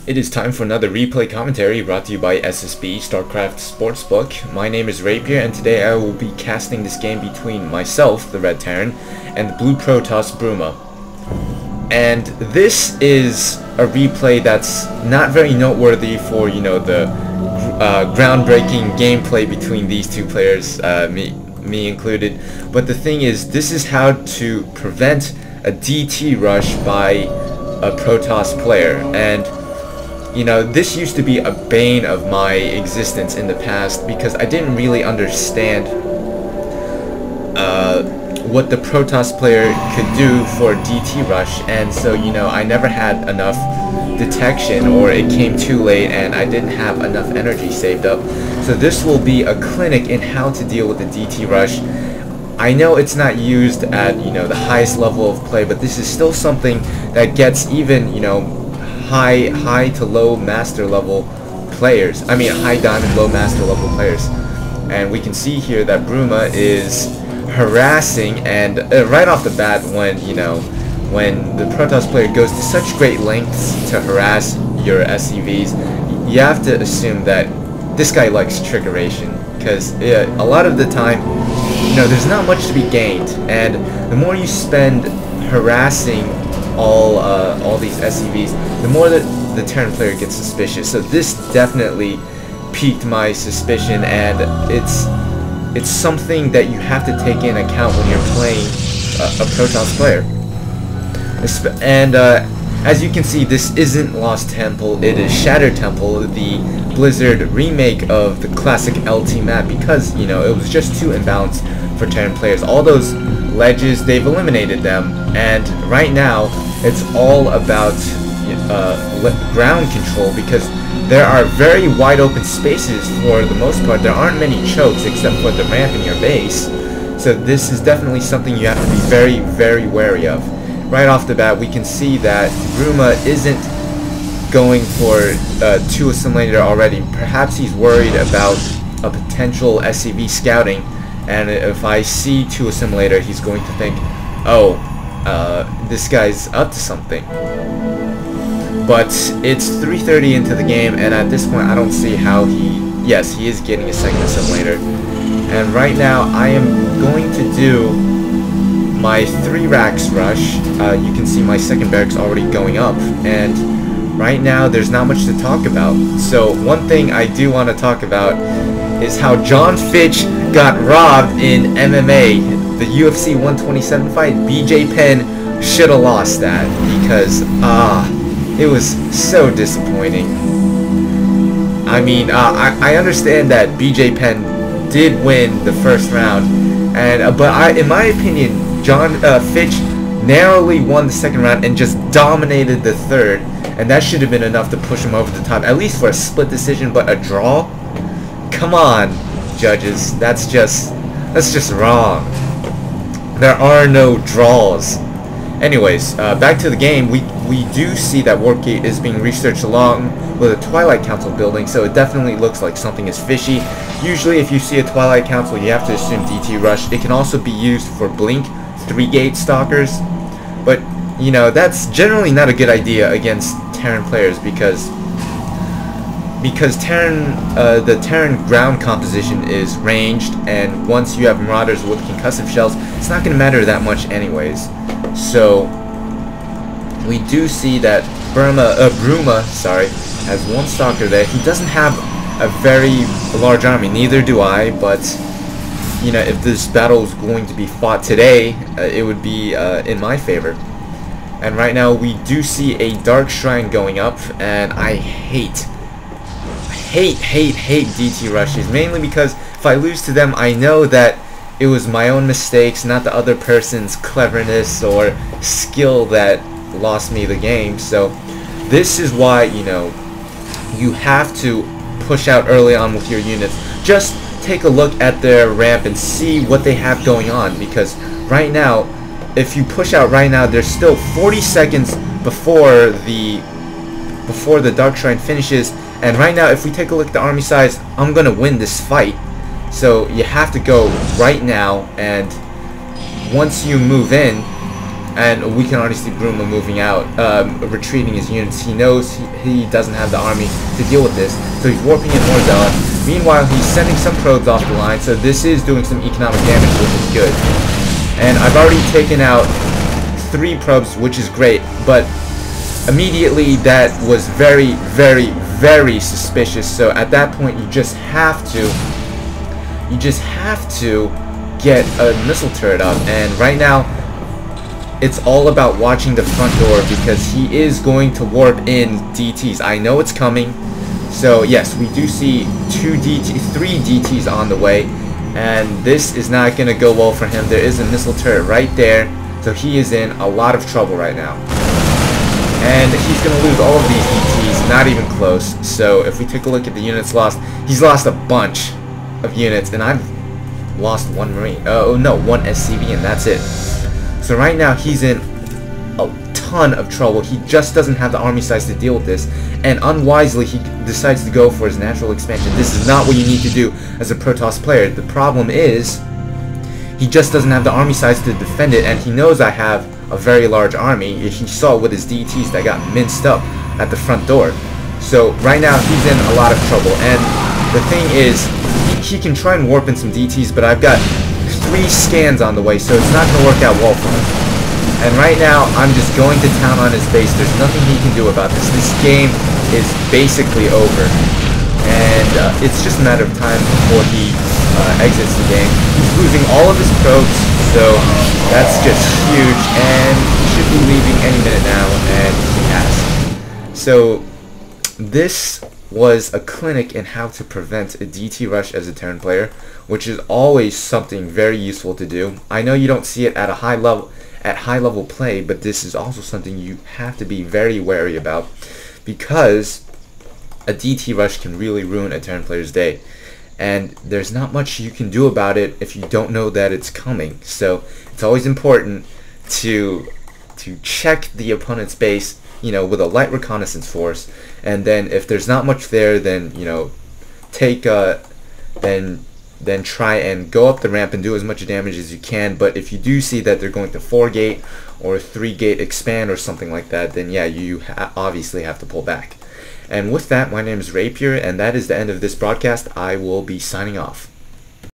It is time for another replay commentary brought to you by SSB StarCraft Sportsbook. My name is Rapier, and today I will be casting this game between myself, the Red Terran, and the Blue Protoss Bruma. And this is a replay that's not very noteworthy for, the groundbreaking gameplay between these two players, me included. But the thing is, this is how to prevent a DT rush by a Protoss player. And this used to be a bane of my existence in the past because I didn't really understand what the Protoss player could do for DT rush, and so I never had enough detection, or it came too late and I didn't have enough energy saved up. So this will be a clinic in how to deal with the DT rush. I know it's not used at the highest level of play, but this is still something that gets even high to low master level players. I mean high diamond, low master level players. And we can see here that Bruma is harassing, and right off the bat, when the Protoss player goes to such great lengths to harass your SCVs, you have to assume that this guy likes trickeration, because a lot of the time there's not much to be gained, and the more you spend harassing all these SCVs, the more that the Terran player gets suspicious. So this definitely piqued my suspicion, and it's something that you have to take in account when you're playing a Protoss player. And as you can see, this isn't Lost Temple, it is Shattered Temple, the Blizzard remake of the classic LT map, because it was just too imbalanced for Terran players. All those ledges, they've eliminated them, and right now it's all about ground control, because there are very wide open spaces. For the most part, there aren't many chokes except for the ramp in your base, so this is definitely something you have to be very, very wary of. Right off the bat, we can see that Bruma isn't going for 2 assimilator already. Perhaps he's worried about a potential SCV scouting, and if I see 2 assimilator, he's going to think, oh, this guy's up to something. But it's 3:30 into the game, and at this point I don't see how yes, he is getting a second assimilator. And right now I am going to do my 3 racks rush. You can see my second barracks already going up, and right now there's not much to talk about. So one thing I do want to talk about is how John Fitch got robbed in MMA. The UFC 127 fight, BJ Penn should have lost that, because it was so disappointing. I mean, I understand that BJ Penn did win the first round, and but in my opinion, John Fitch narrowly won the second round and just dominated the third, and that should have been enough to push him over the top, at least for a split decision. But a draw? Come on, judges, that's just wrong. There are no draws. Anyways, back to the game. We do see that Warpgate is being researched along with a Twilight Council building, so it definitely looks like something is fishy. Usually if you see a Twilight Council, you have to assume DT rush. It can also be used for Blink 3-gate stalkers, but that's generally not a good idea against Terran players, because the Terran ground composition is ranged, and once you have Marauders with concussive shells, it's not going to matter that much anyways. So we do see that Bruma has 1 stalker there. He doesn't have a very large army, neither do I, but if this battle is going to be fought today, it would be in my favor. And right now we do see a Dark Shrine going up, and I hate DT rushes, mainly because if I lose to them, I know that it was my own mistakes, not the other person's cleverness or skill that lost me the game. So this is why you have to push out early on with your units. Just take a look at their ramp and see what they have going on, because right now, if you push out right now, there's still 40 seconds before the Dark Shrine finishes, and right now if we take a look at the army size, I'm gonna win this fight. So you have to go right now, and once you move in, and we can already see Bruma moving out, retreating his units. He knows he doesn't have the army to deal with this, so he's warping in more Zealot. Meanwhile, he's sending some probes off the line, so this is doing some economic damage, which is good. And I've already taken out 3 probes, which is great, but immediately that was very, very, very suspicious. So at that point, you just have to get a missile turret up. And right now, it's all about watching the front door, because he is going to warp in DTs. I know it's coming. So yes, we do see 3 DTs on the way, and this is not going to go well for him. There is a missile turret right there, so he is in a lot of trouble right now. And he's going to lose all of these DTs, not even close. So if we take a look at the units lost, he's lost a bunch of units, and I've lost 1 Marine. Oh no, 1 SCV, and that's it. So right now he's in a ton of trouble. He just doesn't have the army size to deal with this, and unwisely he decides to go for his natural expansion. This is not what you need to do as a Protoss player. The problem is he just doesn't have the army size to defend it, and he knows I have a very large army. He saw with his DTs that got minced up at the front door. So right now he's in a lot of trouble, and the thing is, he can try and warp in some DTs, but I've got 3 scans on the way, so it's not going to work out well for him. And right now, I'm just going to town on his base. There's nothing he can do about this. This game is basically over, and it's just a matter of time before he exits the game. He's losing all of his probes, so that's just huge, and he should be leaving any minute now, and he has. So this was a clinic in how to prevent a DT rush as a Terran player, which is always something very useful to do. I know you don't see it at a high level play, but this is also something you have to be very wary about, because a DT rush can really ruin a Terran player's day, and there's not much you can do about it if you don't know that it's coming. So it's always important to check the opponent's base, you know, with a light reconnaissance force, and then if there's not much there, then, you know, take then try and go up the ramp and do as much damage as you can. But if you do see that they're going to 4-gate or 3-gate expand or something like that, then yeah, you obviously have to pull back. And with that, my name is Rapier, and that is the end of this broadcast. I will be signing off.